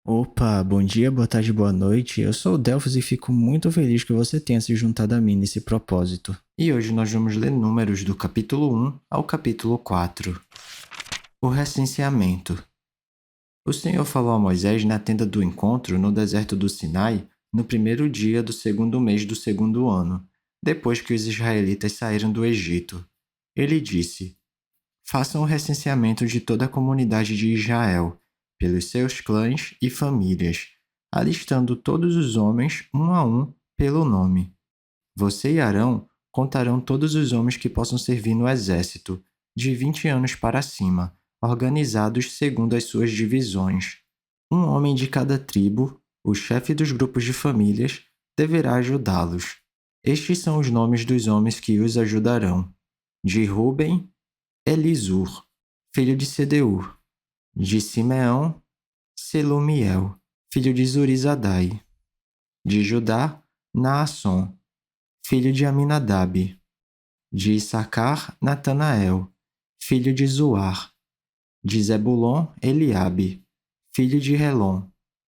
Opa, bom dia, boa tarde, boa noite. Eu sou o Delphos e fico muito feliz que você tenha se juntado a mim nesse propósito. E hoje nós vamos ler números do capítulo 1 ao capítulo 4. O recenseamento. O Senhor falou a Moisés na tenda do encontro no deserto do Sinai, no primeiro dia do segundo mês do segundo ano, depois que os israelitas saíram do Egito. Ele disse: Façam o recenseamento de toda a comunidade de Israel, pelos seus clãs e famílias, alistando todos os homens, um a um, pelo nome. Você e Arão contarão todos os homens que possam servir no exército, de 20 anos para cima, organizados segundo as suas divisões. Um homem de cada tribo, o chefe dos grupos de famílias, deverá ajudá-los. Estes são os nomes dos homens que os ajudarão: de Ruben, Elisur, filho de Sedeur; de Simeão, Selumiel, filho de Zurizadai; de Judá, Naasson, filho de Aminadab; de Issacar, Natanael, filho de Zuar; de Zebulon, Eliabe, filho de Helon;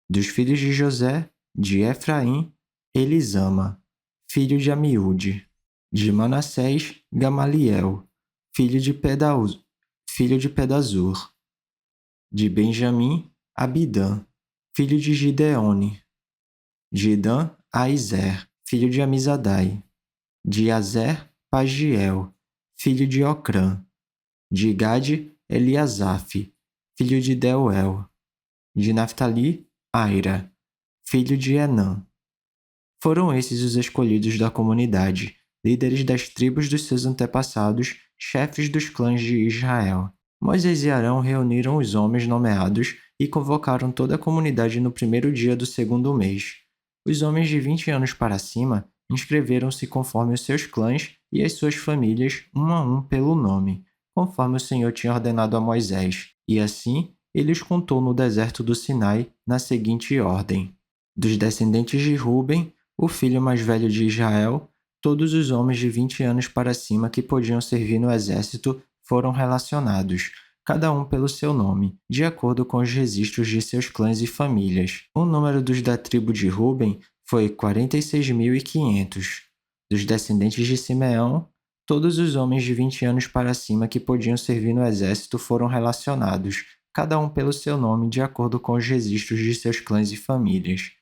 dos filhos de José, de Efraim, Elisama, filho de Amiúde; de Manassés, Gamaliel, filho de Pedazur; de Benjamim, Abidã, filho de Gideone; de Dan, Aizer, filho de Amizadai; de Azer, Pagiel, filho de Ocrã; de Gade, Eliasaf, filho de Deuel; de Naftali, Aira, filho de Enã. Foram esses os escolhidos da comunidade, líderes das tribos dos seus antepassados, chefes dos clãs de Israel. Moisés e Arão reuniram os homens nomeados e convocaram toda a comunidade no primeiro dia do segundo mês. Os homens de 20 anos para cima inscreveram-se conforme os seus clãs e as suas famílias, um a um pelo nome, conforme o Senhor tinha ordenado a Moisés. E assim, ele os contou no deserto do Sinai, na seguinte ordem: dos descendentes de Ruben, o filho mais velho de Israel, todos os homens de 20 anos para cima que podiam servir no exército foram relacionados, cada um pelo seu nome, de acordo com os registros de seus clãs e famílias. O número dos da tribo de Ruben foi 46.500. Dos descendentes de Simeão, todos os homens de 20 anos para cima que podiam servir no exército foram relacionados, cada um pelo seu nome, de acordo com os registros de seus clãs e famílias.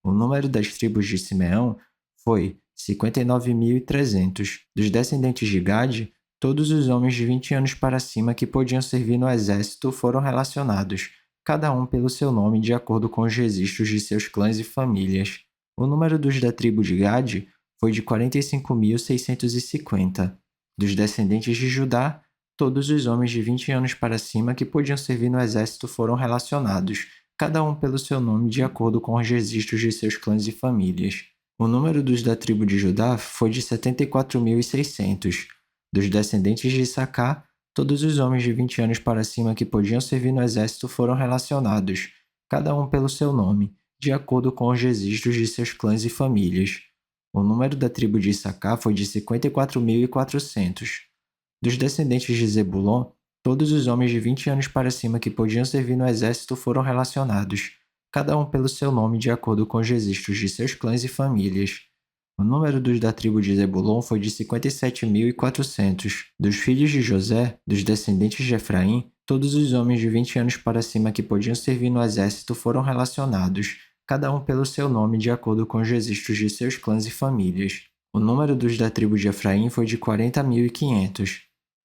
O número das tribos de Simeão foi 59.300. Dos descendentes de Gade, todos os homens de 20 anos para cima que podiam servir no exército foram relacionados, cada um pelo seu nome, de acordo com os registros de seus clãs e famílias. O número dos da tribo de Gade foi de 45.650. Dos descendentes de Judá, todos os homens de 20 anos para cima que podiam servir no exército foram relacionados, cada um pelo seu nome, de acordo com os registros de seus clãs e famílias. O número dos da tribo de Judá foi de 74.600. Dos descendentes de Issacar, todos os homens de 20 anos para cima que podiam servir no exército foram relacionados, cada um pelo seu nome, de acordo com os registros de seus clãs e famílias. O número da tribo de Issacar foi de 54.400. Dos descendentes de Zebulon, todos os homens de 20 anos para cima que podiam servir no exército foram relacionados, cada um pelo seu nome, de acordo com os registros de seus clãs e famílias. O número dos da tribo de Zebulon foi de 57.400. Dos filhos de José, dos descendentes de Efraim, todos os homens de 20 anos para cima que podiam servir no exército foram relacionados, cada um pelo seu nome, de acordo com os registros de seus clãs e famílias. O número dos da tribo de Efraim foi de 40.500.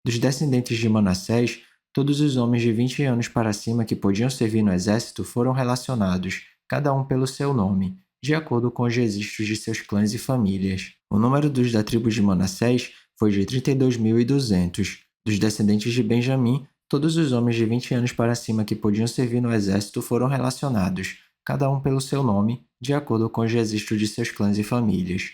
Dos descendentes de Manassés, todos os homens de 20 anos para cima que podiam servir no exército foram relacionados, cada um pelo seu nome, de acordo com os registros de seus clãs e famílias. O número dos da tribo de Manassés foi de 32.200. Dos descendentes de Benjamim, todos os homens de 20 anos para cima que podiam servir no exército foram relacionados, cada um pelo seu nome, de acordo com os registros de seus clãs e famílias.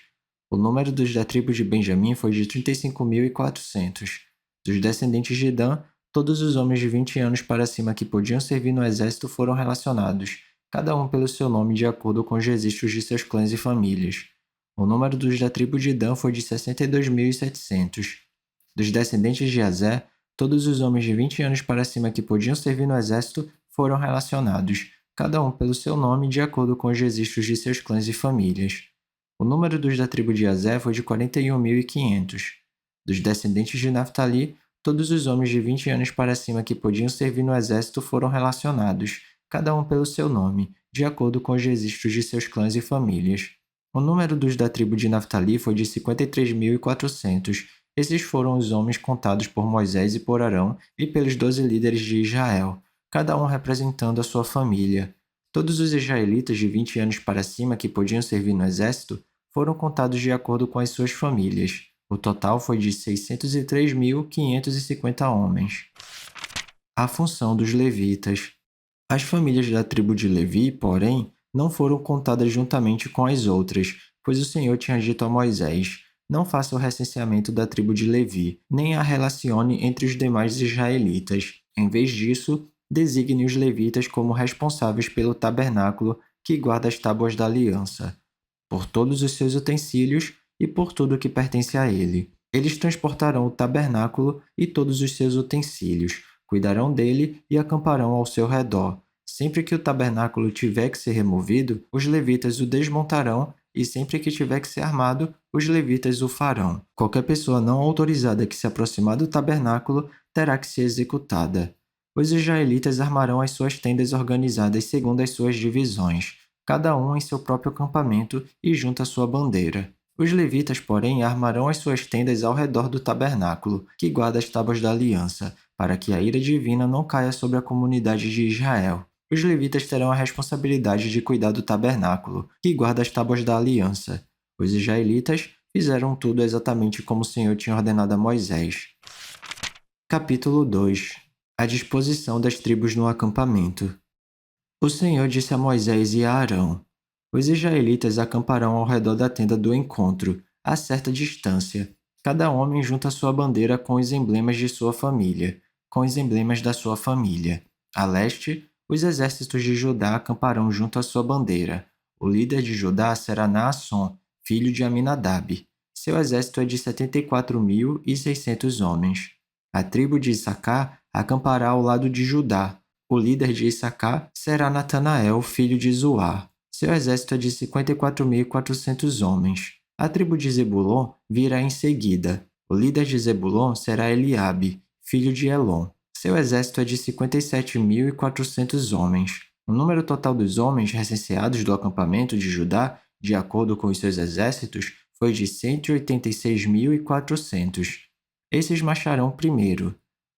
O número dos da tribo de Benjamim foi de 35.400. Dos descendentes de Dan, todos os homens de 20 anos para cima que podiam servir no exército foram relacionados, cada um pelo seu nome, de acordo com os registros de seus clãs e famílias. O número dos da tribo de Dan foi de 62.700. Dos descendentes de Azer, todos os homens de 20 anos para cima que podiam servir no exército foram relacionados, cada um pelo seu nome de acordo com os registros de seus clãs e famílias. O número dos da tribo de Aser foi de 41.500. Dos descendentes de Naftali, todos os homens de 20 anos para cima que podiam servir no exército foram relacionados, cada um pelo seu nome, de acordo com os registros de seus clãs e famílias. O número dos da tribo de Naftali foi de 53.400. Esses foram os homens contados por Moisés e por Arão e pelos 12 líderes de Israel, cada um representando a sua família. Todos os israelitas de 20 anos para cima que podiam servir no exército foram contados de acordo com as suas famílias. O total foi de 603.550 homens. A função dos levitas. As famílias da tribo de Levi, porém, não foram contadas juntamente com as outras, pois o Senhor tinha dito a Moisés: não faça o recenseamento da tribo de Levi, nem a relacione entre os demais israelitas. Em vez disso, designe os levitas como responsáveis pelo tabernáculo que guarda as tábuas da aliança, por todos os seus utensílios e por tudo que pertence a ele. Eles transportarão o tabernáculo e todos os seus utensílios, cuidarão dele e acamparão ao seu redor. Sempre que o tabernáculo tiver que ser removido, os levitas o desmontarão, e sempre que tiver que ser armado, os levitas o farão. Qualquer pessoa não autorizada que se aproximar do tabernáculo terá que ser executada. Os israelitas armarão as suas tendas organizadas segundo as suas divisões, cada um em seu próprio acampamento e junto à sua bandeira. Os levitas, porém, armarão as suas tendas ao redor do tabernáculo, que guarda as tábuas da aliança, para que a ira divina não caia sobre a comunidade de Israel. Os levitas terão a responsabilidade de cuidar do tabernáculo, que guarda as tábuas da aliança. Os israelitas fizeram tudo exatamente como o Senhor tinha ordenado a Moisés. Capítulo 2. A disposição das tribos no acampamento. O Senhor disse a Moisés e a Arão: os israelitas acamparão ao redor da tenda do encontro, a certa distância, cada homem junto à sua bandeira com os emblemas de sua família, com os emblemas da sua família. A leste, os exércitos de Judá acamparão junto à sua bandeira. O líder de Judá será Naasson, filho de Aminadab. Seu exército é de 74.600 homens. A tribo de Issacar acampará ao lado de Judá. O líder de Issacar será Natanael, filho de Zuar. Seu exército é de 54.400 homens. A tribo de Zebulon virá em seguida. O líder de Zebulon será Eliabe, filho de Elon. Seu exército é de 57.400 homens. O número total dos homens recenseados do acampamento de Judá, de acordo com os seus exércitos, foi de 186.400. Esses marcharão primeiro.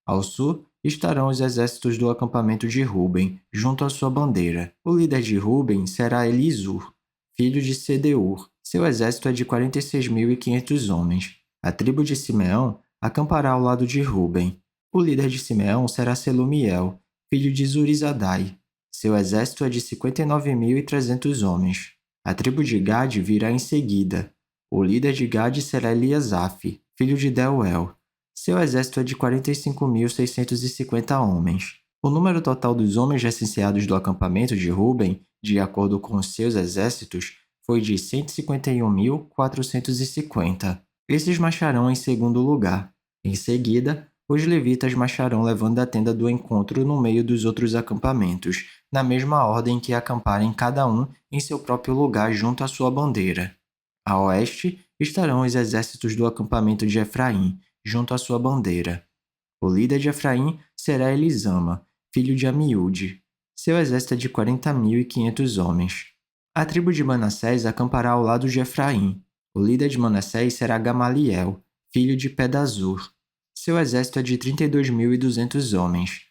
Ao sul estarão os exércitos do acampamento de Ruben, junto à sua bandeira. O líder de Ruben será Elisur, filho de Sedeur. Seu exército é de 46.500 homens. A tribo de Simeão acampará ao lado de Ruben. O líder de Simeão será Selumiel, filho de Zurizadai. Seu exército é de 59.300 homens. A tribo de Gade virá em seguida. O líder de Gade será Eliasaf, filho de Deuel. Seu exército é de 45.650 homens. O número total dos homens recenseados do acampamento de Ruben, de acordo com os seus exércitos, foi de 151.450. Esses marcharão em segundo lugar. Em seguida, os levitas marcharão levando a tenda do encontro no meio dos outros acampamentos, na mesma ordem que acamparem cada um em seu próprio lugar junto à sua bandeira. A oeste estarão os exércitos do acampamento de Efraim, junto à sua bandeira. O líder de Efraim será Elisama, filho de Amiúde. Seu exército é de 40.500 homens. A tribo de Manassés acampará ao lado de Efraim. O líder de Manassés será Gamaliel, filho de Pedazur. Seu exército é de 32.200 homens.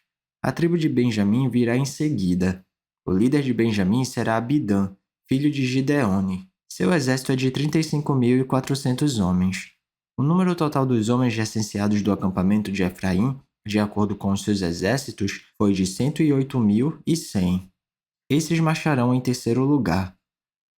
A tribo de Benjamim virá em seguida. O líder de Benjamim será Abidã, filho de Gideone. Seu exército é de 35.400 homens. O número total dos homens recenseados do acampamento de Efraim, de acordo com os seus exércitos, foi de 108.100. Esses marcharão em terceiro lugar.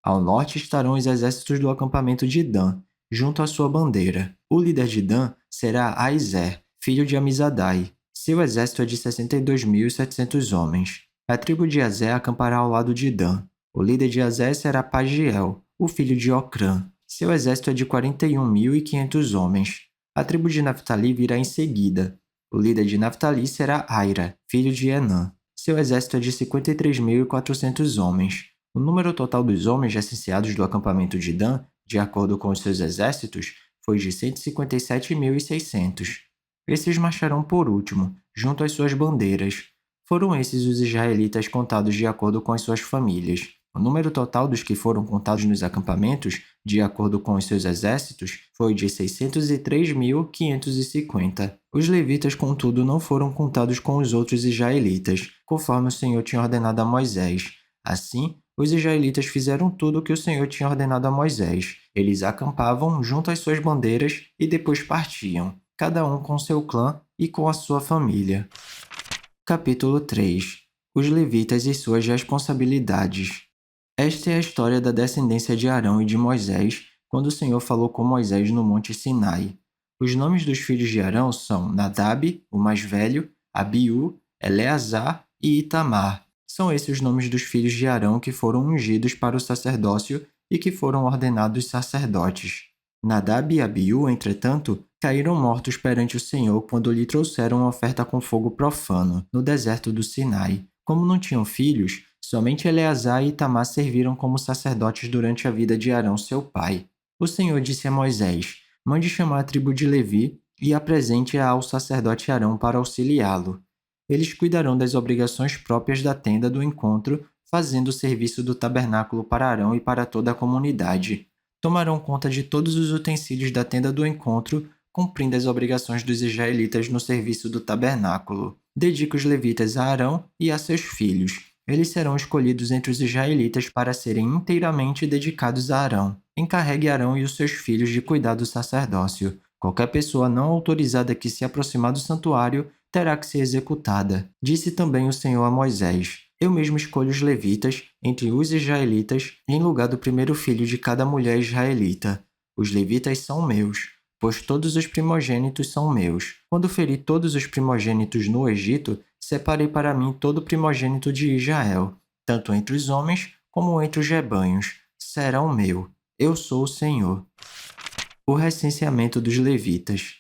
Ao norte estarão os exércitos do acampamento de Dan, junto à sua bandeira. O líder de Dan será Aizer, filho de Amizadai. Seu exército é de 62.700 homens. A tribo de Azer acampará ao lado de Dan. O líder de Azer será Pagiel, o filho de Ocrã. Seu exército é de 41.500 homens. A tribo de Naftali virá em seguida. O líder de Naftali será Aira, filho de Enã. Seu exército é de 53.400 homens. O número total dos homens recenseados do acampamento de Dan, de acordo com os seus exércitos, foi de 157.600. Esses marcharão por último, junto às suas bandeiras. Foram esses os israelitas contados de acordo com as suas famílias. O número total dos que foram contados nos acampamentos, de acordo com os seus exércitos, foi de 603.550. Os levitas, contudo, não foram contados com os outros israelitas, conforme o Senhor tinha ordenado a Moisés. Assim, os israelitas fizeram tudo o que o Senhor tinha ordenado a Moisés. Eles acampavam junto às suas bandeiras e depois partiam, cada um com seu clã e com a sua família. Capítulo 3. Os levitas e suas responsabilidades. Esta é a história da descendência de Arão e de Moisés, quando o Senhor falou com Moisés no Monte Sinai. Os nomes dos filhos de Arão são Nadab, o mais velho, Abiú, Eleazar e Itamar. São esses os nomes dos filhos de Arão que foram ungidos para o sacerdócio e que foram ordenados sacerdotes. Nadab e Abiú, entretanto, caíram mortos perante o Senhor quando lhe trouxeram uma oferta com fogo profano, no deserto do Sinai. Como não tinham filhos, somente Eleazar e Itamar serviram como sacerdotes durante a vida de Arão, seu pai. O Senhor disse a Moisés: mande chamar a tribo de Levi e apresente-a ao sacerdote Arão para auxiliá-lo. Eles cuidarão das obrigações próprias da tenda do encontro, fazendo o serviço do tabernáculo para Arão e para toda a comunidade. Tomarão conta de todos os utensílios da tenda do encontro, cumprindo as obrigações dos israelitas no serviço do tabernáculo. Dedica os levitas a Arão e a seus filhos. Eles serão escolhidos entre os israelitas para serem inteiramente dedicados a Arão. Encarregue Arão e os seus filhos de cuidar do sacerdócio. Qualquer pessoa não autorizada que se aproximar do santuário terá que ser executada. Disse também o Senhor a Moisés: eu mesmo escolho os levitas entre os israelitas em lugar do primeiro filho de cada mulher israelita. Os levitas são meus, pois todos os primogênitos são meus. Quando feri todos os primogênitos no Egito, separei para mim todo o primogênito de Israel, tanto entre os homens como entre os rebanhos. Serão meu. Eu sou o Senhor. O recenseamento dos levitas.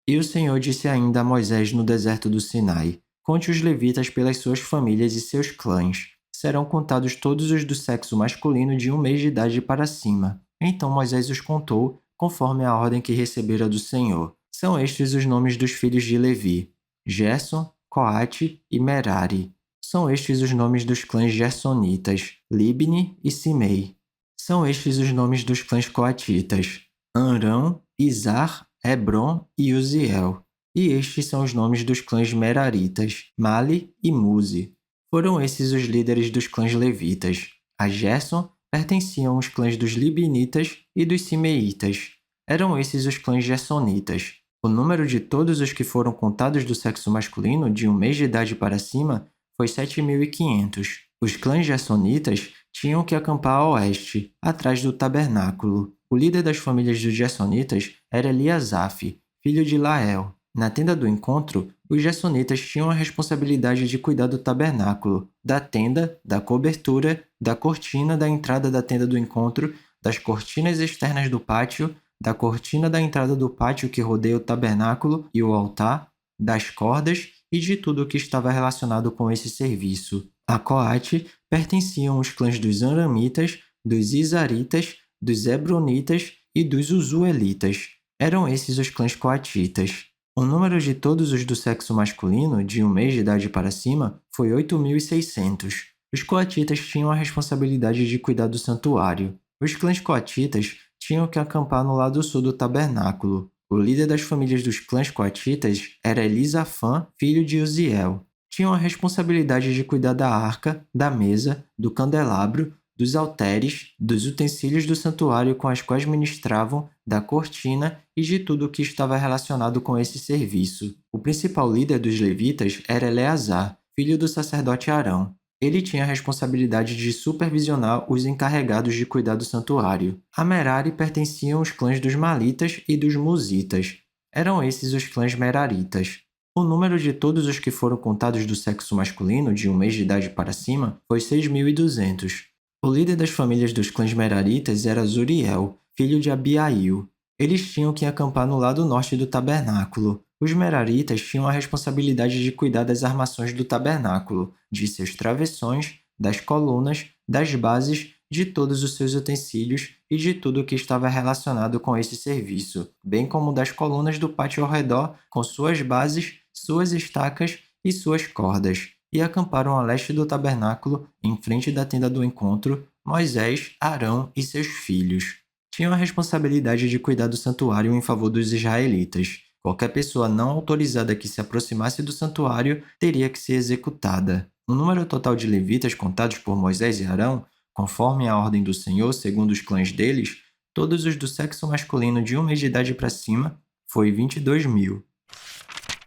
E o Senhor disse ainda a Moisés no deserto do Sinai: conte os levitas pelas suas famílias e seus clãs. Serão contados todos os do sexo masculino de 1 mês de idade para cima. Então Moisés os contou, conforme a ordem que recebera do Senhor. São estes os nomes dos filhos de Levi: Gerson, Coate e Merari. São estes os nomes dos clãs gersonitas: Libni e Simei. São estes os nomes dos clãs coatitas: Amrão, Izar, Hebron e Uziel. E estes são os nomes dos clãs meraritas: Mali e Muzi. Foram esses os líderes dos clãs levitas. A Gerson pertenciam os clãs dos libinitas e dos simeitas. Eram esses os clãs gersonitas. O número de todos os que foram contados do sexo masculino de 1 mês de idade para cima foi 7.500. Os clãs gersonitas tinham que acampar a oeste, atrás do tabernáculo. O líder das famílias dos gersonitas era Eliasaf, filho de Lael. Na tenda do encontro, os gersonitas tinham a responsabilidade de cuidar do tabernáculo, da tenda, da cobertura, da cortina da entrada da tenda do encontro, das cortinas externas do pátio, da cortina da entrada do pátio que rodeia o tabernáculo e o altar, das cordas e de tudo o que estava relacionado com esse serviço. A Coate pertenciam os clãs dos Amramitas, dos Izaritas, dos Hebronitas e dos Uzuelitas. Eram esses os clãs coatitas. O número de todos os do sexo masculino, de 1 mês de idade para cima, foi 8.600. Os coatitas tinham a responsabilidade de cuidar do santuário. Os clãs coatitas tinham que acampar no lado sul do tabernáculo. O líder das famílias dos clãs coatitas era Elisafã, filho de Uziel. Tinham a responsabilidade de cuidar da arca, da mesa, do candelabro, dos altares, dos utensílios do santuário com as quais ministravam, da cortina e de tudo o que estava relacionado com esse serviço. O principal líder dos levitas era Eleazar, filho do sacerdote Arão. Ele tinha a responsabilidade de supervisionar os encarregados de cuidar do santuário. A Merari pertenciam os clãs dos Malitas e dos Muzitas. Eram esses os clãs Meraritas. O número de todos os que foram contados do sexo masculino, de 1 mês de idade para cima, foi 6.200. O líder das famílias dos clãs Meraritas era Zuriel, filho de Abiail. Eles tinham que acampar no lado norte do tabernáculo. Os meraritas tinham a responsabilidade de cuidar das armações do tabernáculo, de seus travessões, das colunas, das bases, de todos os seus utensílios e de tudo o que estava relacionado com esse serviço, bem como das colunas do pátio ao redor, com suas bases, suas estacas e suas cordas. E acamparam a leste do tabernáculo, em frente da tenda do encontro, Moisés, Arão e seus filhos. Tinham a responsabilidade de cuidar do santuário em favor dos israelitas. Qualquer pessoa não autorizada que se aproximasse do santuário teria que ser executada. O número total de levitas contados por Moisés e Arão, conforme a ordem do Senhor, segundo os clãs deles, todos os do sexo masculino de 1 mês de idade para cima, foi 22.000.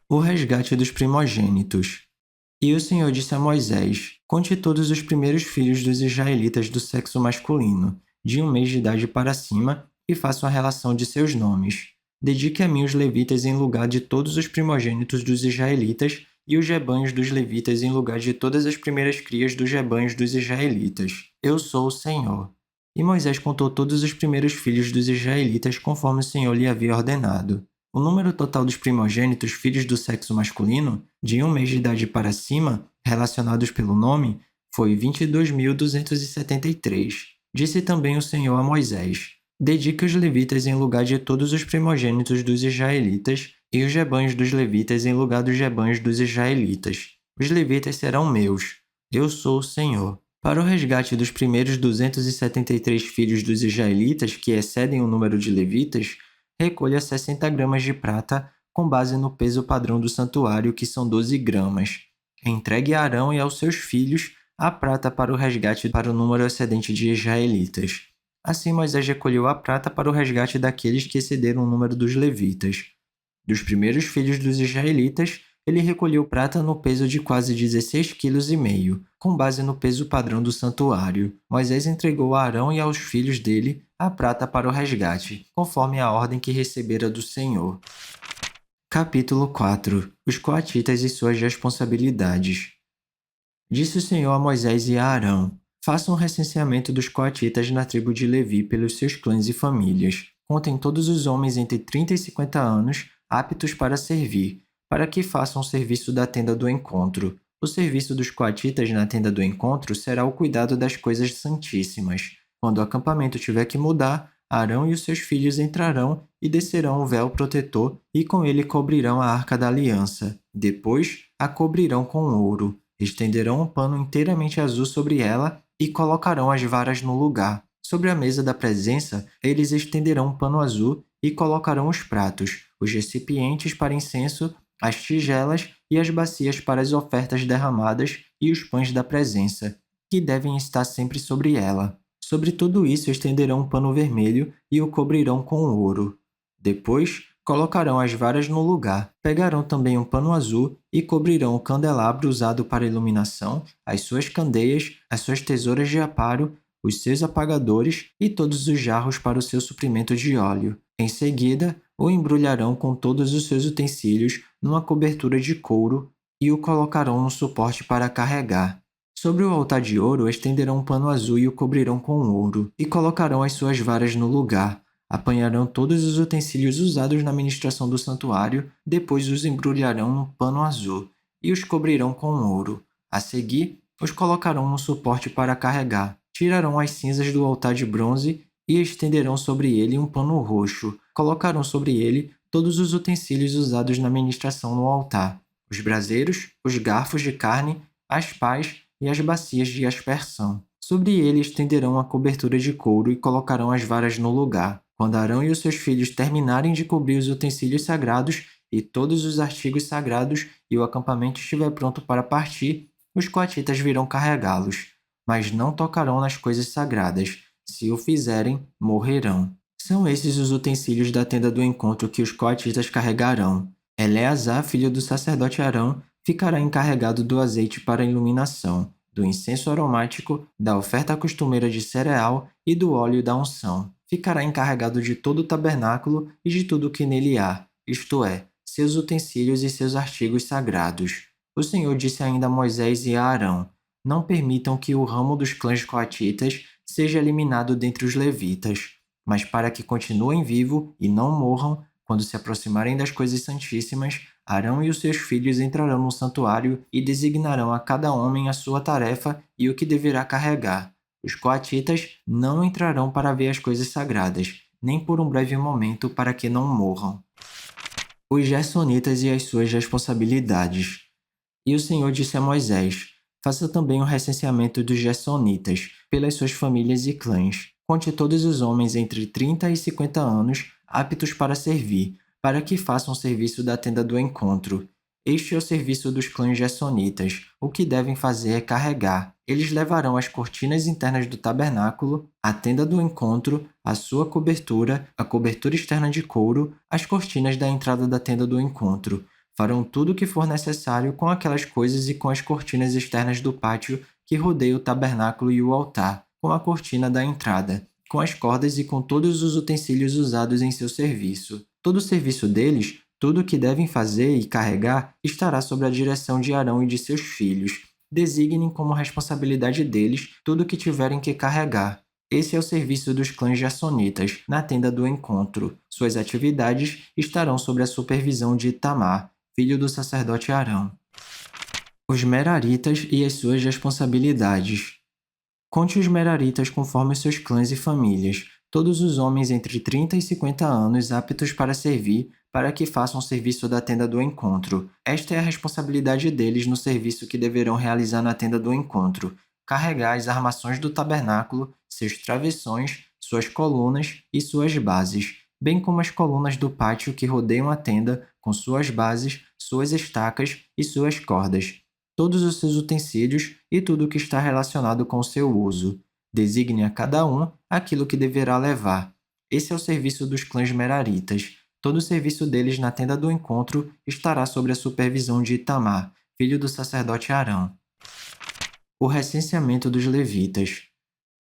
O resgate dos primogênitos. E o Senhor disse a Moisés: conte todos os primeiros filhos dos israelitas do sexo masculino, de 1 mês de idade para cima, e faça a relação de seus nomes. Dedique a mim os levitas em lugar de todos os primogênitos dos israelitas, e os rebanhos dos levitas em lugar de todas as primeiras crias dos rebanhos dos israelitas. Eu sou o Senhor. E Moisés contou todos os primeiros filhos dos israelitas conforme o Senhor lhe havia ordenado. O número total dos primogênitos filhos do sexo masculino, de 1 mês de idade para cima, relacionados pelo nome, foi 22.273. Disse também o Senhor a Moisés: dedique os levitas em lugar de todos os primogênitos dos israelitas, e os rebanhos dos levitas em lugar dos rebanhos dos israelitas. Os levitas serão meus. Eu sou o Senhor. Para o resgate dos primeiros 273 filhos dos israelitas, que excedem o número de levitas, recolha 60 gramas de prata com base no peso padrão do santuário, que são 12 gramas. Entregue a Arão e aos seus filhos a prata para o resgate para o número excedente de israelitas. Assim Moisés recolheu a prata para o resgate daqueles que excederam o número dos levitas. Dos primeiros filhos dos israelitas, ele recolheu prata no peso de quase 16,5 kg, com base no peso padrão do santuário. Moisés entregou a Arão e aos filhos dele a prata para o resgate, conforme a ordem que recebera do Senhor. Capítulo 4. Os coatitas e suas responsabilidades. Disse o Senhor a Moisés e a Arão: façam um recenseamento dos coatitas na tribo de Levi pelos seus clãs e famílias. Contem todos os homens entre 30 e 50 anos aptos para servir, para que façam o serviço da tenda do encontro. O serviço dos coatitas na tenda do encontro será o cuidado das coisas santíssimas. Quando o acampamento tiver que mudar, Arão e os seus filhos entrarão e descerão o véu protetor e com ele cobrirão a arca da aliança. Depois, a cobrirão com ouro. Estenderão um pano inteiramente azul sobre ela e colocarão as varas no lugar. Sobre a mesa da presença, eles estenderão um pano azul e colocarão os pratos, os recipientes para incenso, as tigelas e as bacias para as ofertas derramadas e os pães da presença, que devem estar sempre sobre ela. Sobre tudo isso estenderão um pano vermelho e o cobrirão com ouro. Depois, colocarão as varas no lugar. Pegarão também um pano azul e cobrirão o candelabro usado para iluminação, as suas candeias, as suas tesouras de aparo, os seus apagadores e todos os jarros para o seu suprimento de óleo. Em seguida, o embrulharão com todos os seus utensílios numa cobertura de couro e o colocarão no suporte para carregar. Sobre o altar de ouro estenderão um pano azul e o cobrirão com ouro, e colocarão as suas varas no lugar. Apanharão todos os utensílios usados na ministração do santuário, depois os embrulharão no pano azul, e os cobrirão com ouro. A seguir, os colocarão no suporte para carregar. Tirarão as cinzas do altar de bronze e estenderão sobre ele um pano roxo. Colocarão sobre ele todos os utensílios usados na ministração no altar: os braseiros, os garfos de carne, as pás e as bacias de aspersão. Sobre ele estenderão a cobertura de couro e colocarão as varas no lugar. Quando Arão e os seus filhos terminarem de cobrir os utensílios sagrados e todos os artigos sagrados e o acampamento estiver pronto para partir, os coatitas virão carregá-los, mas não tocarão nas coisas sagradas. Se o fizerem, morrerão. São esses os utensílios da tenda do encontro que os coatitas carregarão. Eleazar, filho do sacerdote Arão, ficará encarregado do azeite para a iluminação, do incenso aromático, da oferta costumeira de cereal e do óleo da unção. Ficará encarregado de todo o tabernáculo e de tudo o que nele há, isto é, seus utensílios e seus artigos sagrados. O Senhor disse ainda a Moisés e a Arão: não permitam que o ramo dos clãs coatitas seja eliminado dentre os levitas, mas para que continuem vivos e não morram, Quando se aproximarem das coisas santíssimas, Arão e os seus filhos entrarão no santuário e designarão a cada homem a sua tarefa e o que deverá carregar. Os coatitas não entrarão para ver as coisas sagradas, nem por um breve momento para que não morram. Os Gersonitas e as suas responsabilidades. E o Senhor disse a Moisés: Faça também o recenseamento dos Gersonitas, pelas suas famílias e clãs. Conte todos os homens entre 30 e 50 anos, aptos para servir, para que façam o serviço da tenda do encontro. Este é o serviço dos clãs Gersonitas. O que devem fazer é carregar. Eles levarão as cortinas internas do tabernáculo, a tenda do encontro, a sua cobertura, a cobertura externa de couro, as cortinas da entrada da tenda do encontro. Farão tudo o que for necessário com aquelas coisas e com as cortinas externas do pátio que rodeia o tabernáculo e o altar, com a cortina da entrada, com as cordas e com todos os utensílios usados em seu serviço. Todo o serviço deles, tudo o que devem fazer e carregar, estará sob a direção de Arão e de seus filhos. Designem como responsabilidade deles tudo o que tiverem que carregar. Esse é o serviço dos clãs Gersonitas, na tenda do encontro. Suas atividades estarão sob a supervisão de Itamar, filho do sacerdote Arão. Os Meraritas e as suas responsabilidades. Conte os Meraritas conforme seus clãs e famílias, todos os homens entre 30 e 50 anos aptos para servir, para que façam o serviço da tenda do encontro. Esta é a responsabilidade deles no serviço que deverão realizar na tenda do encontro: carregar as armações do tabernáculo, seus travessões, suas colunas e suas bases, bem como as colunas do pátio que rodeiam a tenda, com suas bases, suas estacas e suas cordas, todos os seus utensílios e tudo o que está relacionado com o seu uso. Designe a cada um aquilo que deverá levar. Esse é o serviço dos clãs Meraritas. Todo o serviço deles na tenda do encontro estará sob a supervisão de Itamar, filho do sacerdote Arão. O recenseamento dos levitas.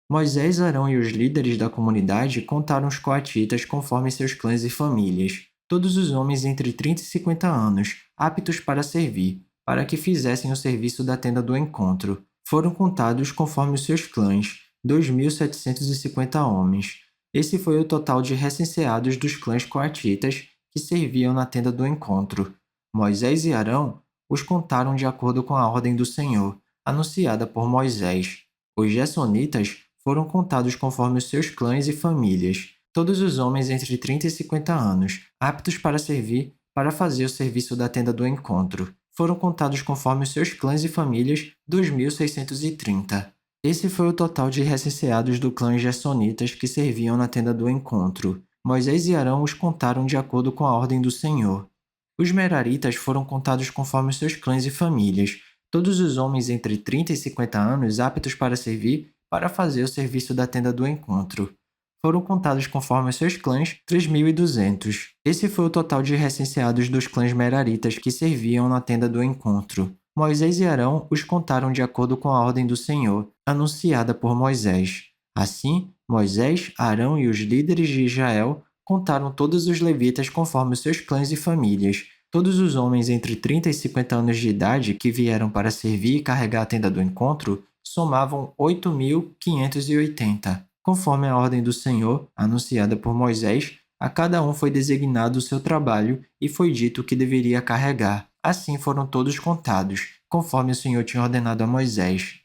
Moisés, Arão e os líderes da comunidade contaram os coatitas conforme seus clãs e famílias, todos os homens entre 30 e 50 anos, aptos para servir, para que fizessem o serviço da tenda do encontro. Foram contados conforme os seus clãs, 2.750 homens. Esse foi o total de recenseados dos clãs coatitas que serviam na tenda do encontro. Moisés e Arão os contaram de acordo com a ordem do Senhor, anunciada por Moisés. Os Gersonitas foram contados conforme os seus clãs e famílias, todos os homens entre 30 e 50 anos, aptos para servir, para fazer o serviço da tenda do encontro. Foram contados conforme os seus clãs e famílias, 2.630. Esse foi o total de recenseados do clã Gersonitas que serviam na tenda do encontro. Moisés e Arão os contaram de acordo com a ordem do Senhor. Os Meraritas foram contados conforme os seus clãs e famílias, todos os homens entre 30 e 50 anos aptos para servir, para fazer o serviço da tenda do encontro. Foram contados conforme os seus clãs, 3.200. Esse foi o total de recenseados dos clãs Meraritas que serviam na tenda do encontro. Moisés e Arão os contaram de acordo com a ordem do Senhor, anunciada por Moisés. Assim, Moisés, Arão e os líderes de Israel contaram todos os levitas conforme os seus clãs e famílias. Todos os homens entre 30 e 50 anos de idade que vieram para servir e carregar a tenda do encontro somavam 8.580. Conforme a ordem do Senhor, anunciada por Moisés, a cada um foi designado o seu trabalho e foi dito o que deveria carregar. Assim foram todos contados, conforme o Senhor tinha ordenado a Moisés.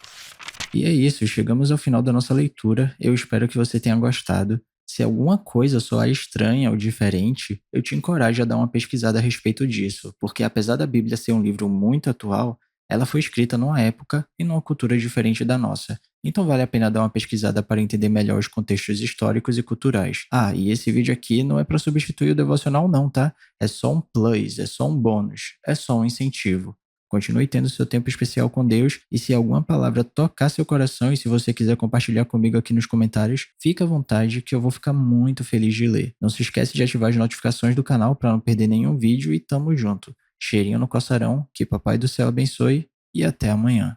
E é isso, chegamos ao final da nossa leitura. Eu espero que você tenha gostado. Se alguma coisa soar estranha ou diferente, eu te encorajo a dar uma pesquisada a respeito disso, porque apesar da Bíblia ser um livro muito atual, ela foi escrita numa época e numa cultura diferente da nossa. Então vale a pena dar uma pesquisada para entender melhor os contextos históricos e culturais. Ah, e esse vídeo aqui não é para substituir o devocional não, tá? É só um plus, é só um bônus, é só um incentivo. Continue tendo seu tempo especial com Deus e se alguma palavra tocar seu coração e se você quiser compartilhar comigo aqui nos comentários, fica à vontade que eu vou ficar muito feliz de ler. Não se esquece de ativar as notificações do canal para não perder nenhum vídeo e tamo junto. Cheirinho no coçarão, que Papai do Céu abençoe e até amanhã.